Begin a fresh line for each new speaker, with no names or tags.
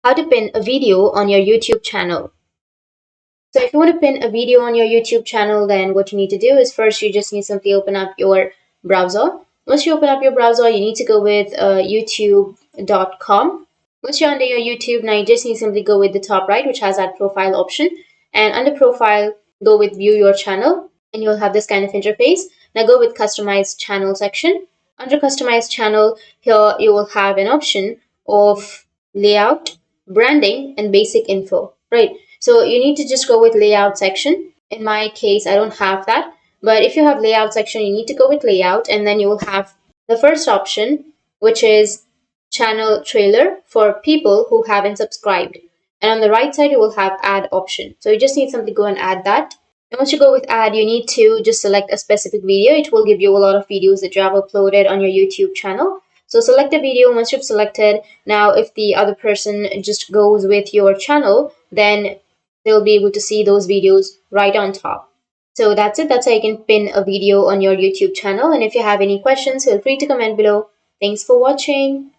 how to pin a video on your YouTube channel. So if you want to pin a video on your YouTube channel, then what you need to do is first you just need to simply open up your browser. Once you open up your browser, you need to go with youtube.com. Once you're under your YouTube, now you just need to simply go with the top right, which has that profile option. And under profile, go with view your channel, and you'll have this kind of interface. Now go with customize channel section. Under customize channel, here you will have an option of layout, branding, and basic info, right? So you need to just go with layout section. In my case, I don't have that. But if you have layout section, you need to go with layout, and then you will have the first option, which is channel trailer for people who haven't subscribed. And on the right side, you will have add option. So you just need something to go and add that. And once you go with add, you need to just select a specific video. It will give you a lot of videos that you have uploaded on your YouTube channel. So select a video. Once you've selected, now if the other person just goes with your channel, then they'll be able to see those videos right on top. So that's it. That's how you can pin a video on your YouTube channel. And if you have any questions, feel free to comment below. Thanks for watching.